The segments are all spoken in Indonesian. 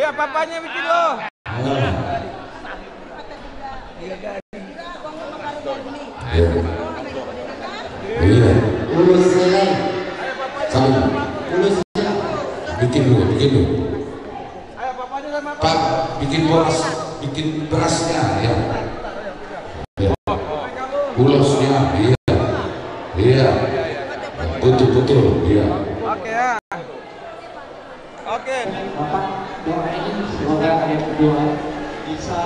Iya, papanya bikin lo. Iya. Ulusnya. Sama. Ulusnya. Bikin dulu. Ayo papanya sama Pak, bikin berasnya ya. Ulusnya, iya. Betul, iya. Oke ya. Oke. Bapak doain semoga ada berdua bisa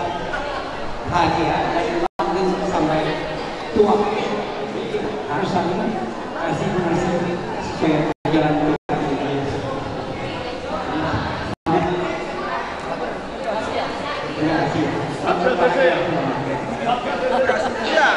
bahagia dari lahir sampai tua. Harus saling kasih supaya jalan berjalan ini. Terima kasih. Iya.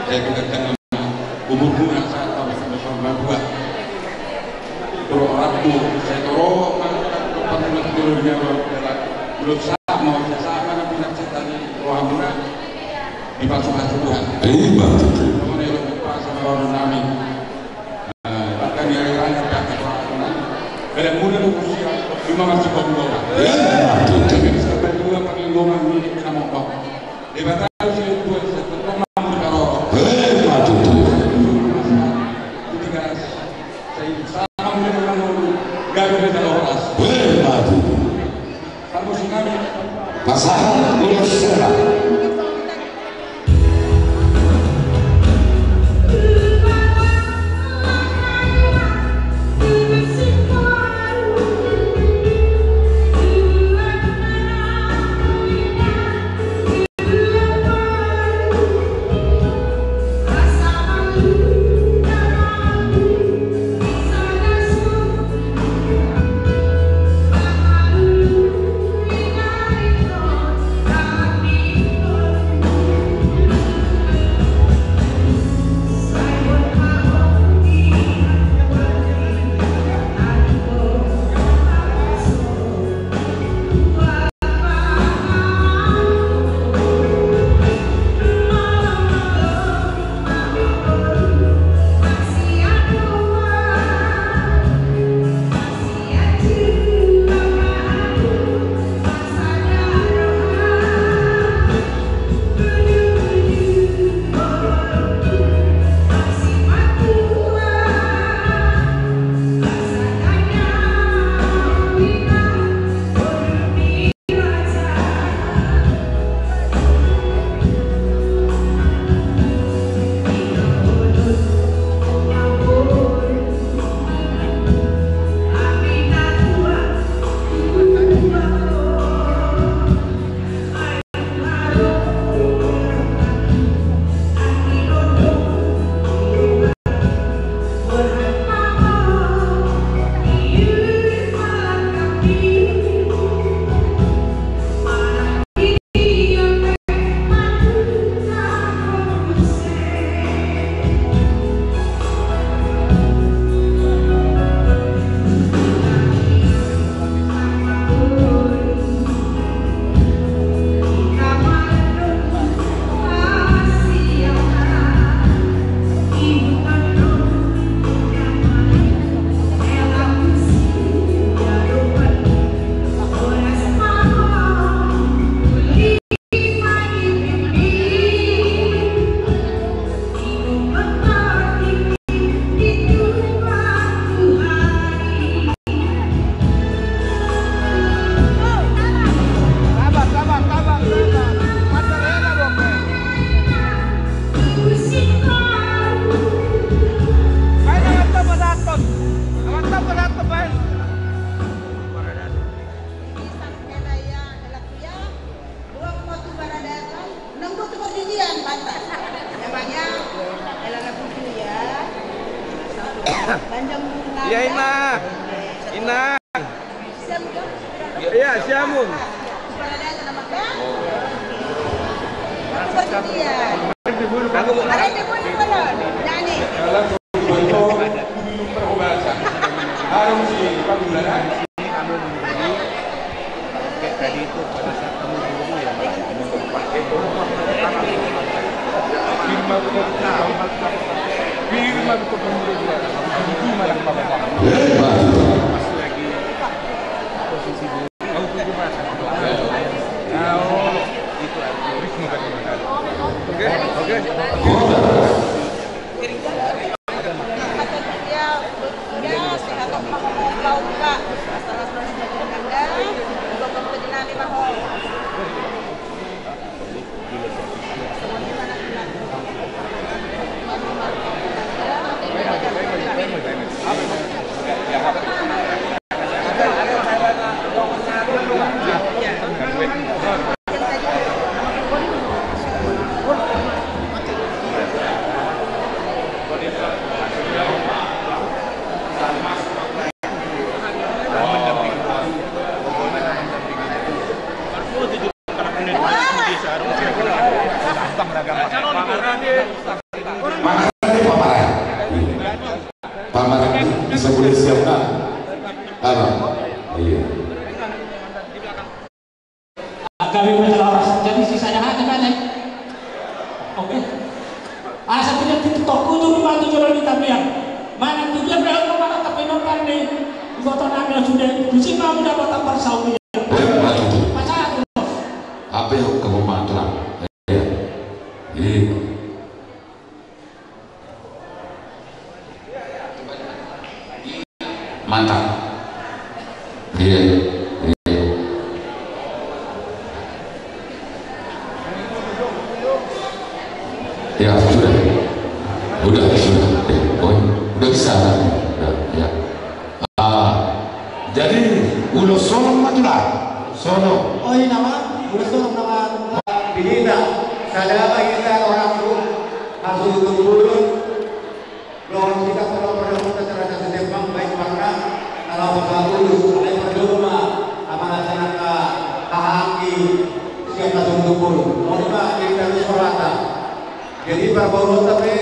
Saya dekatkan umurku yang sangat tahu sama buah. Kalau orang tu saya tahu pernah turunnya belum sah mau saya sama nak punya cerita ni roh muna di pasukan Tuhan. Betul. Kamu ni lupa sama orang nami. Bahkan dia orang yang tak tahu. Kalau mula usia 5 masih kau dua. Betul. Sampai dua pakai lomang ni sama kau. Lepas pasangan ulus serah. Thank you. Iya, Siamun. Tadi itu pada saat kamu dulu ya, firman untuk menurut itu malah masih lagi posisi dulu. Kamu pergi bahasa itu ritme bagaimana? Oke, oke. Bisa boleh siapkan. Iya. Kami berjelas, jadi sisanya hanya kan? Oke. Asa tidak toko tu bantu jualan di tapian. Mana tu dia berapa mana tapi nomor ni. Foto nama sudah kucing mau dapat apa saudi. Macam tu. Apa yang kamu maklum? Iya. Mantap. Iya. Ya sudah. Udah bisa. Ya. Jadi ulo solo matula. Solo. Oh ini nama, usul nama Bihita. Saya kita orang tu masuk dulu. Lawan kita kalau pada cara sesepang baik mana kalau bagus oleh percuma amanah sanaka kahaki siap langsung dulu. Mohon kita berserata. Jadi berbau tapi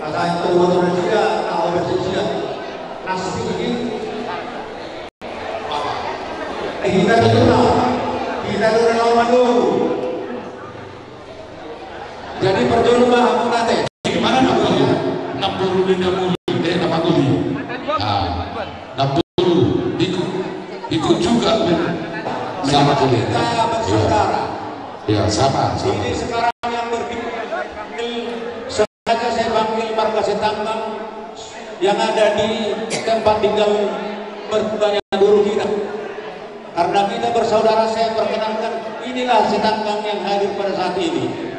ada itu motor juga kalau bersih nasi ini kita dulu lawan dulu. Jadi percuma aku nanti Gimana namanya? 60 nama kuli. Ikut juga sama kuli. kita bersaudara. Ya sama. Ini sekarang yang berpikir sengaja saya panggil marga Setambang yang ada di tempat tinggal mertuanya guru kita. Karena kita bersaudara, saya perkenalkan inilah Setambang yang hadir pada saat ini.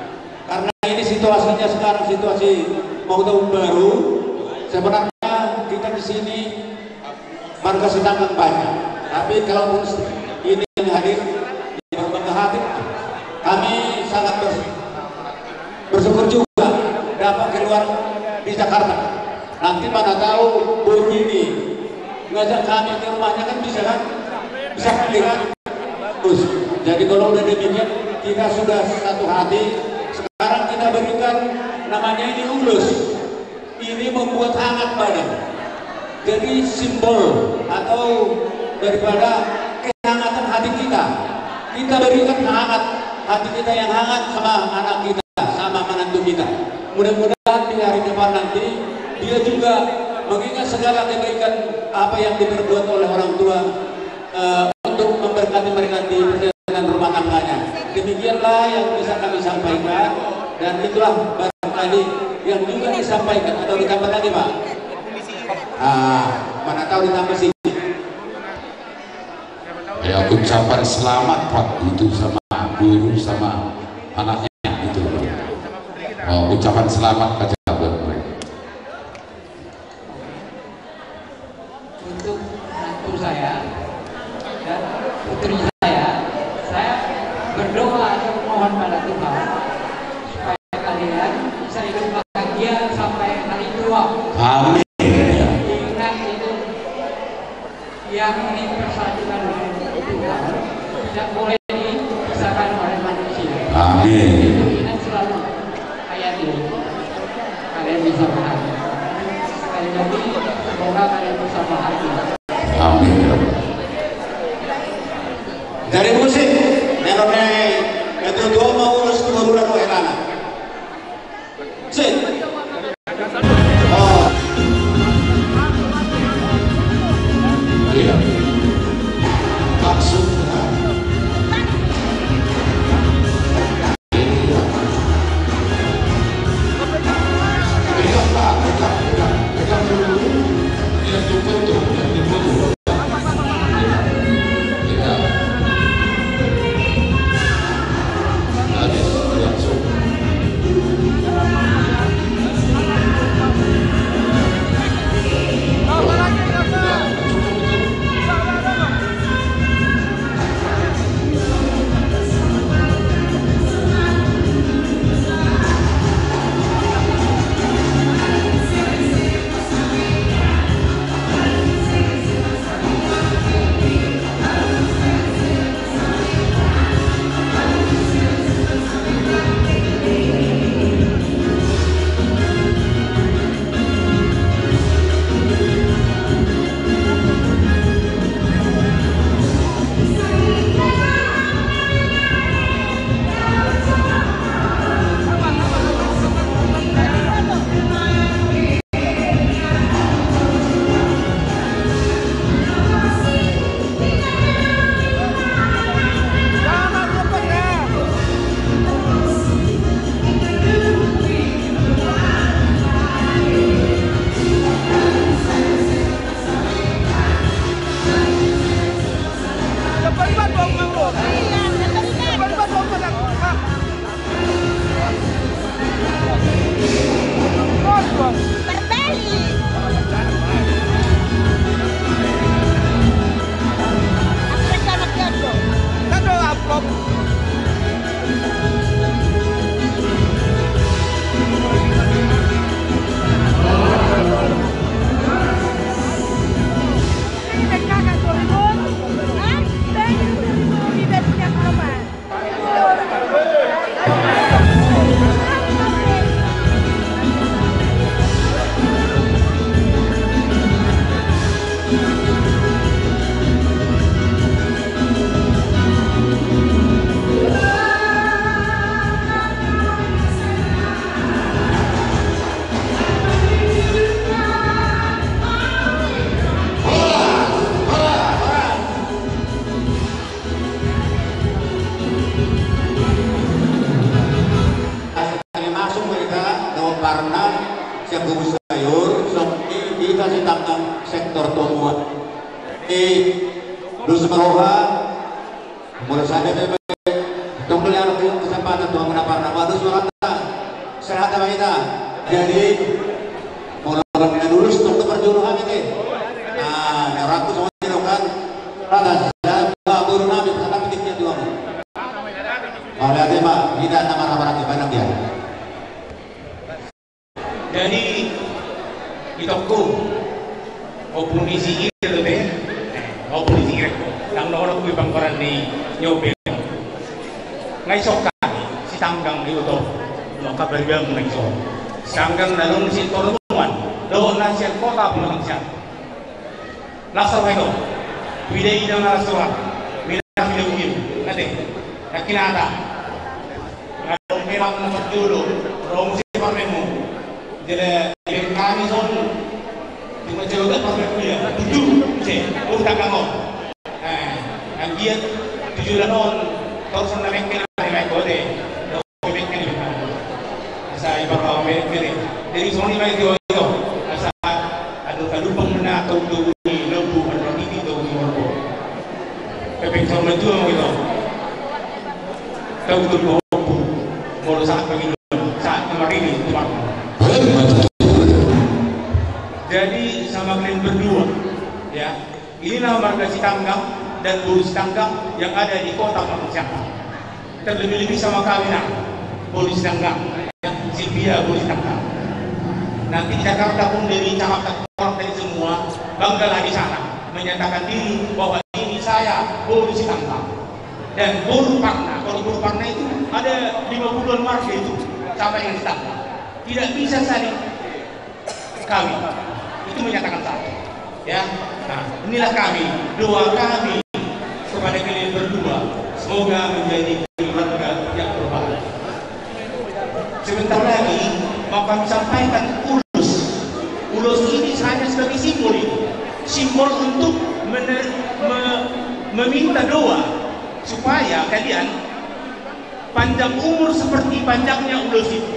Karena ini situasinya sekarang situasi mau tahun baru. Sebenarnya kita di sini marga Setambang banyak. Tapi kalau ini yang hadir berbangga hati, kami sangat bersyukur juga dapat keluar di Jakarta. Nanti mana tahu Bu ini ngajak kami ke rumahnya kan bisa lihat. Terus jadi kalau udah demikian kita sudah satu hati. Sekarang kita berikan namanya ini ulus. Ini membuat hangat badan. Jadi simbol atau daripada kehangatan hati kita. Kita berikan hangat hati kita yang hangat sama anak kita, sama menantu kita. Mudah-mudahan di hari depan nanti dia juga mengingat segala kebaikan apa yang diperbuat oleh orang tua untuk memberkati mereka di perjalanan rumah tangganya. Demikianlah yang bisa kami sampaikan dan itulah barangkali yang juga disampaikan atau ditambah lagi Pak. Mana tahu ditambah sih. Ya ucapan selamat Pak itu sama guru sama anaknya itu. Ucapan selamat aja buat mereka. Untuk menantu saya dan putri saya berdoa dan mohon pada Tuhan supaya kalian bisa hidup bahagia sampai hari tua. Amin. Ingat itu yang ini persatuan Tuhan tidak boleh dipaksakan oleh manusia. Amin. Ingat selalu ayat ini, kalian bisa pahami. Sekali lagi, semoga kalian bisa pahami. Amin. Dari musik, nenoknya itu dua mau urus keturunan Elana. Sit. Oh. Iya. Maksudnya. Pegang dulu. Yang difoto, yang difoto. Jadi itokku opunisi itu deh, opunisi itu. Yang nomor aku bangkoran di Nyobe. Ngay sok kami si tanggang itu tuh, lo kabar bilang ngay sok. Tanggang dalam si Torungan, doon na siya kota Pemangsa. Lasar itu, bidai dan lasar, bidai film, nanti, yakinata. Kalau memang nomor dulu, rom si parmemu. Jadi kami son cuma jaga parmemu ya, tujuh, utang kamu. Ang dia tujuh lanon, terus na mengkena boleh, mengkena. Asa iba kau mengkena. Dari sini mai itu, asa ada kalupang na atau dulu lembu atau ini itu morbo. Tapi sama itu gitu. Tahu tu morbo, morbo sangat begini, saat kemarin itu. Jadi sama kalian berdua, ya. Inilah marga Sitanggang dan Bulu Sitanggang yang ada di kota Pamangsa. Terlebih-lebih sama kami nak, Bulu Sitanggang, Silvia Bulu Sitanggang. Nanti Jakarta pun dari Jakarta dari semua banggalah di sana menyatakan diri bahwa ini saya Boru Sitangkang dan Boru Parna. Kalau Boru Parna itu ada 50-an warga itu sampai yang ditangkap. Tidak bisa saling kawin. Itu menyatakan satu. Ya, nah inilah kami, doa kami kepada kalian berdua, semoga menjadi keluarga yang berbahagia. Sebentar lagi mau kami sampaikan ulus ini hanya sebagai simbol untuk meminta doa supaya kalian panjang umur seperti panjangnya ulus itu,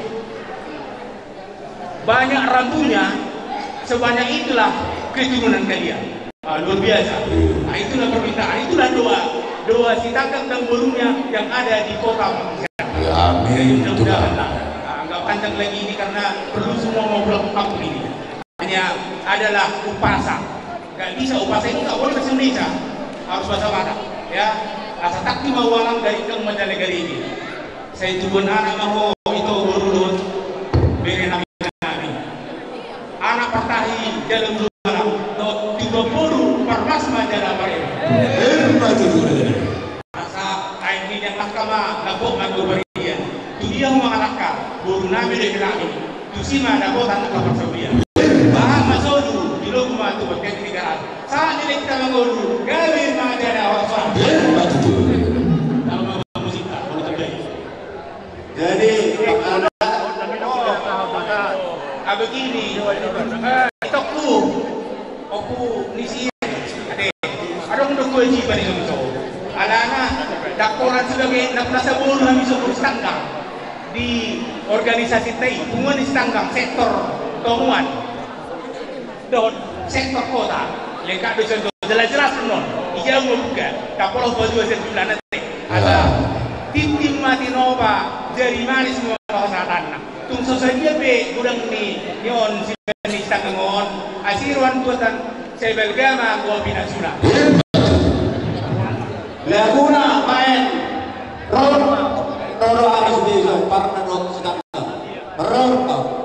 banyak rambutnya sebanyak itulah keturunan kalian. Luar biasa. Nah, itulah permintaan, itulah doa Sitangkang dan Borunya yang ada di kota Manggarai. Amin. Mudah-mudahan nggak panjang lagi ini karena perlu semua ngobrol kampung ini. Hanya adalah upasa. Nggak bisa upasa ini nggak boleh bahasa Indonesia, harus bahasa Batak. Ya, asa takti mau walang dari keempat negara ini. Saya tubuh anak mau itu urut beri nami anak pertahi dalam rumah tiga boru parmasma dalam mereka. Asa kain ini yang mahkamah lapok magu berian. Tu dia mengalahkan boru nami dari kami. Tu sima ada bosan untuk persebian. Bahas masodu di rumah tu berkait negara. Saat ini kita mengoru gawin mengada awaswan. Dalam musik tak boleh terjadi. Jadi begini, aku nisi ade, ada untuk kewajiban itu. Alana, dakoran sebagai nasa boru kami sebut Sitangkang di organisasi TI, hubungan Sitangkang sektor Tomuan, don sektor kota, lengkap dengan contoh jelas-jelas non, ia membuka, dakoran baju sebulan nanti, ada tim mati nova dari mana semua kesehatan. Tung saja be gudang ni nyon si Sitangkang asiruan buatan saya belgama gua binasuna Laguna main Roro harus bisa parna dong Sitangkang Roro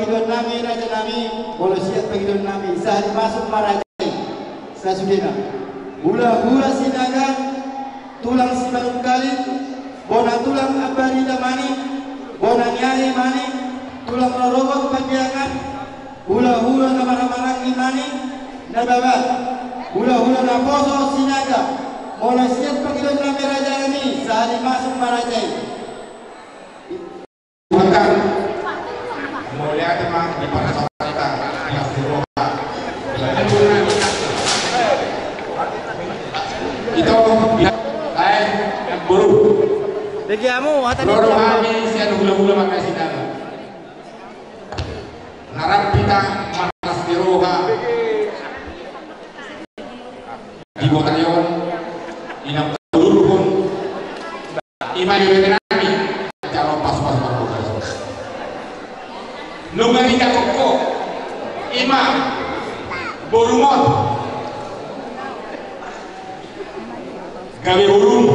pagidon nami raja nami polosiat pagidon nami sahari masuk marajai sasudena hula-hula sinaga tulang simalung kalit bona tulang abari damani bona nyari mani tulang rorogot panjangan hula-hula namarang-marang imani nababat hula-hula naposo sinaga polosiat pagidon nami raja nami sahari masuk marajai bahkan mulia teman di pada saat kita yang berdoa itu lain yang buruk bagi kamu loro kami sian hula-hula makasih nama narap kita manas diroha di Botanion inam dulu pun iman yuwetenami calon pas-pas Nungani kakoko imam borumon gawe urung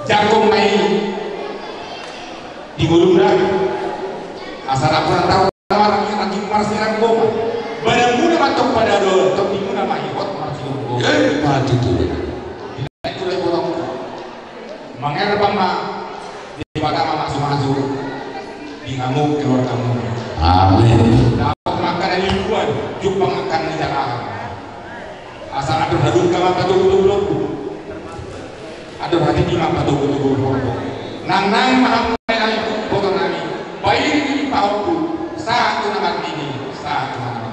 jangkong mai di gulung dah asal aku tahu orang lagi mars nirang goma badan muna matok pada do tok di muna mai hot mars goma Mati tuh. itu lagi orang mangar bangma di bawah masuk di ngamuk keluar kamu. Amin. Dapat makanan ribuan, jumpa makan di jalan. Asal ada hadun kama betul-betul. Ada hati di mapa betul-betul. Nang maham itu foto nami. Bayi di pauku satu nama ini, satu nama.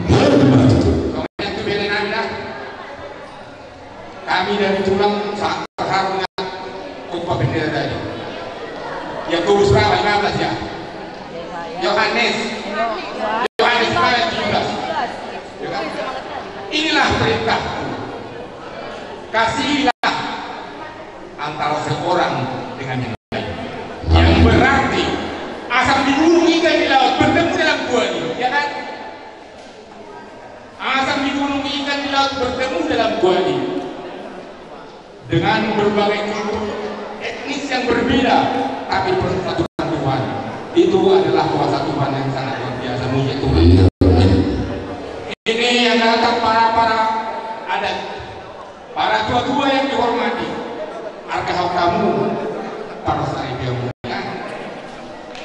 Kemudian itu bela nami dah. Kami dari tulang saat terharunya upah bendera tadi. Yakobus berapa? 15 ya? Yohanes 17. Inilah perintahku, kasihilah antara seorang dengan yang lain, yang berarti asal dibunuh ikan di laut bertemu dalam gua ini, ya kan? Asal dibunuh ikan di laut bertemu dalam gua ini dengan berbagai etnis yang berbeda, tapi persatuan Tuhan itu adalah kuasa Tuhan yang sangat luar biasa. Mulia Tuhan. Ini yang datang para adat, para tua-tua yang dihormati. Arkah kamu para sari yang mulia.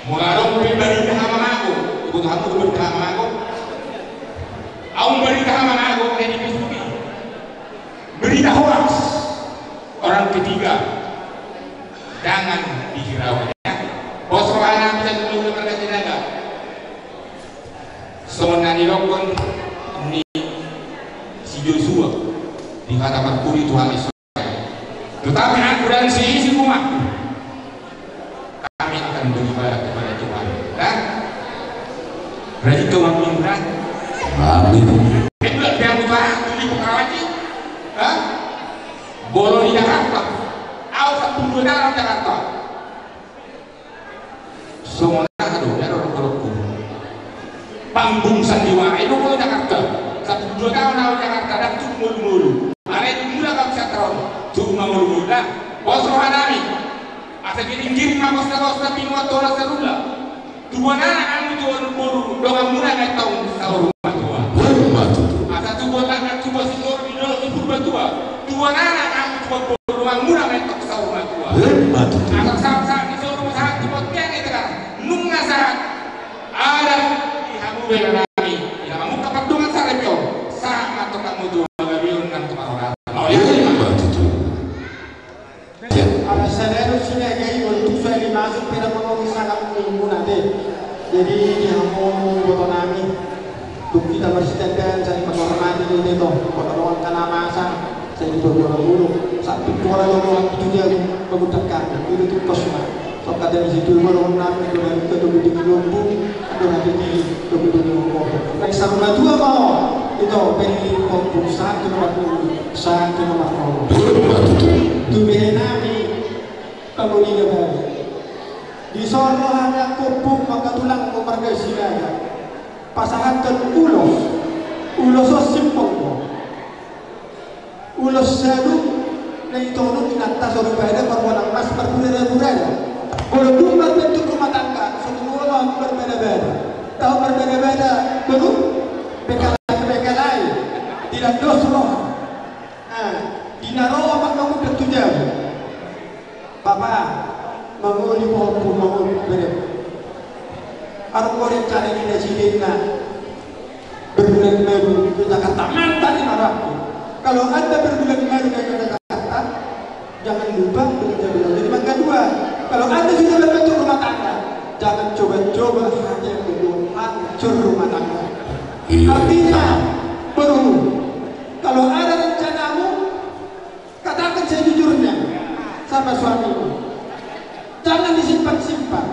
Mengarung pribadi kahama aku, ibu kamu berkahama aku. Aku berkahama aku ini biskupi. Berita hoax orang ketiga. Jangan dihiraukan. Bos rohana bisa dulu berkasih naga. Semenani lokon ni si Joshua dikatakan kuri Tuhan Israel. Tetapi aku dan si rumahku kami akan beribadah kepada Tuhan. Dan berarti kemampuan berat. Amin. Itu yang Tuhan di Pekalongan. Bolo di Jakarta. Aku satu dalam Jakarta. Semua aduh, ya orang-orangku. Panggung sandiwara itu kalau Jakarta. 1-2 tahun awal Jakarta dan cuma mulu. Ada itu mula kau bisa tahu. Cuma mulu dah. Bos rohanami. Asa giring-giring makos na pinwa tora serula. Dua anak kami tuan mulu. Doang mula ngai tahu sahur rumah tua. Asa tubuh anak tubuh sinor di dalam ibu tua. Dua anak kami tuan rumah mula ngai tahu sahur rumah tua. Anak sama-sama di sahur rumah sangat tiba itu kan. Nunga saat ada di hamu belanami. Ina kamu kapat dengan sarepio. Sama to kamu tuh magabion kan kemaroran. Oh ya. Ada senero sini kayak untuk saya dimasuk pada pengomis sangat minggu nanti. Jadi di hamu botonami. Untuk kita bersihkan cari penghormatan itu pengeluaran karena masa saya diperbuat dulu. Satu orang itu dia menggunakan itu tuh kosma. Sok ada di situ orang nabi dengan kedua di lumbu, ada nanti di kedua di lumbu. Baik sama dua mau itu pengen lumbu satu nomor tu behenami kalau di negara di sono ada kupung maka tulang keluarga sinaga pasangan kan ulos simpong ulos sadu na ito nung inatas o rupaya perbuatan mas berbudaya Walaupun bentuk rumah tangga semua orang berbeda-beda, tahu berbeda-beda belum bekal lain tidak dosro. Dinaro apa kamu tertuju? Bapak menguli pohon menguli beri. Aku boleh cari di sini berbulan baru ke Jakarta mantan di Marabku. Kalau anda berbulan baru ke Jakarta, jangan lupa bekerja bulan. Jadi maka dua, kalau anda sudah berbentuk rumah tangga, jangan coba-coba hanya untuk hancur rumah tangga. Artinya, baru kalau ada rencanamu, katakan sejujurnya sama suamimu. Jangan disimpan-simpan.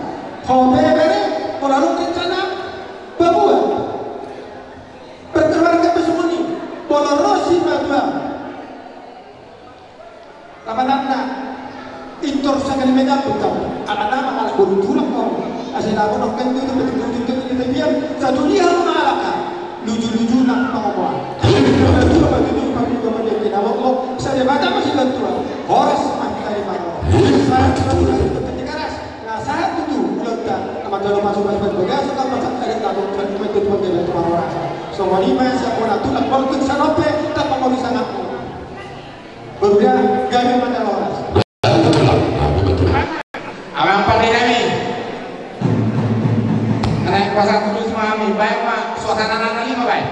Hobere, kalau rencana, bawa. Berkeluarga bersembunyi, bolorosi berdua. Lama-lama, intor sekali menyambut kamu. Anak-anak malah berulang kau. Asal aku nak kentu itu betul-betul kita diam. Satu dia mengalahkan. Lucu-lucu nak pengumuman. Kalau dua bagi dua kami kemudian kita mau saya baca masih bantuan. Horas mati dari mana? Saya sudah ketika ras. Nah saya itu letak nama kalau masuk bagasi kalau masuk ada takut itu menjadi orang. Semua lima siapa nak tulang kalau sanope tak mau sangat. Barunya gagal mana horas. Abang pandai kami. Naik pasar terus mami baik mak suasana anak lima baik.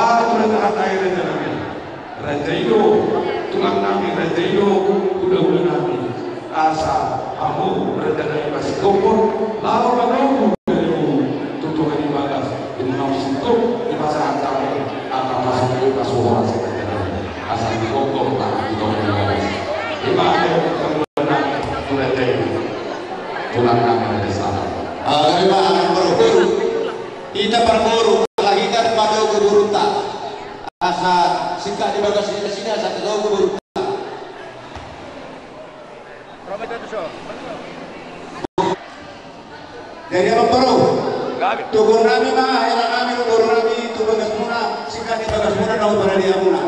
Baru rencana air rencana Rajaino, tulang nami Rajaino, udah nami. Asa kamu rencana masih kompor, lalu lalu tutup ini bagas, ini mau tutup di masa antara akan masuk ke kasuhan sekarang. Asal di kompor tak di kompor bagas. Ibadah kemudian Rajaino, tulang nami dari sana. Terima akan berburu. Kita berburu. Kita pada guburu tak. Asa singkat di bagas di sini asa tahu guburu tak. Jadi apa perlu? Tubuh nami mah, era nami guburu nami itu bagas muna singkat di bagas muna tahu pada dia muna.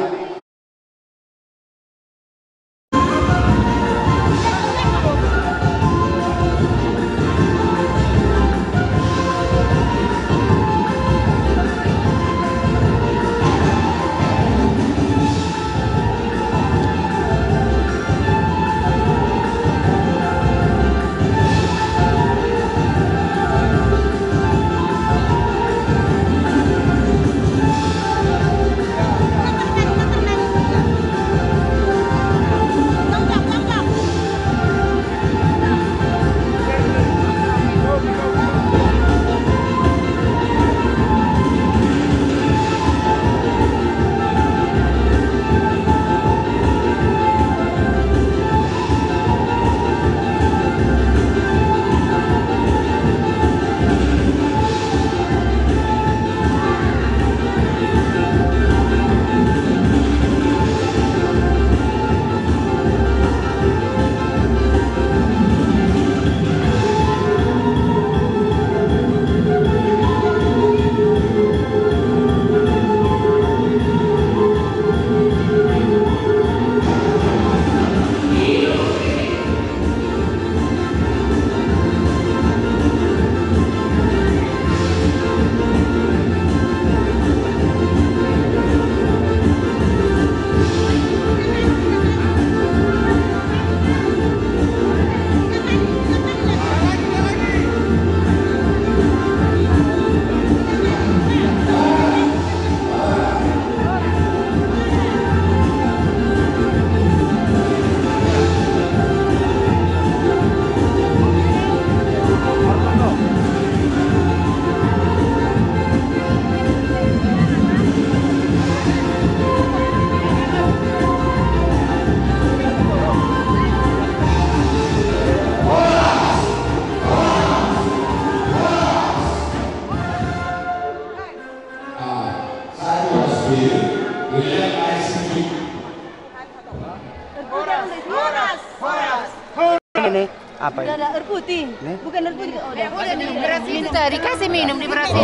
Ini apa ini? Ada air putih. Nih? Bukan air putih. Oh, udah Di Brasil dikasih minum di Brasil.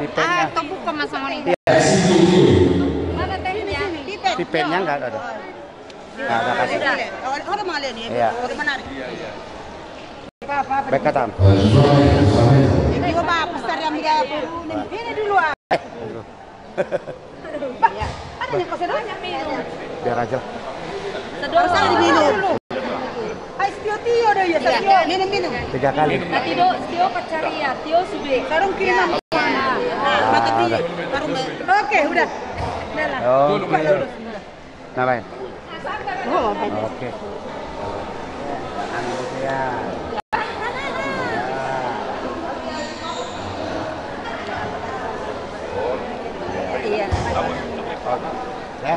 Pipetnya, Kebuka Mas sama ini. Mana tehnya? Pipet. pipetnya nggak ada. Nggak ada kasih. Orang Malaysia nih. Iya. Orang menarik. Baik katam. Ini apa? Besar yang dia ini dulu ah. Ada yang kau sedang minum. Biar aja. Sedang diminum. Hai Tio dah ya Tio. Minum. 3 kali. Tio pacari ya, Tio sube. Sarung kirim. Mata di. Oke, udah. Oke. Namanya. Oh, Oke. Ya. iya. Ya.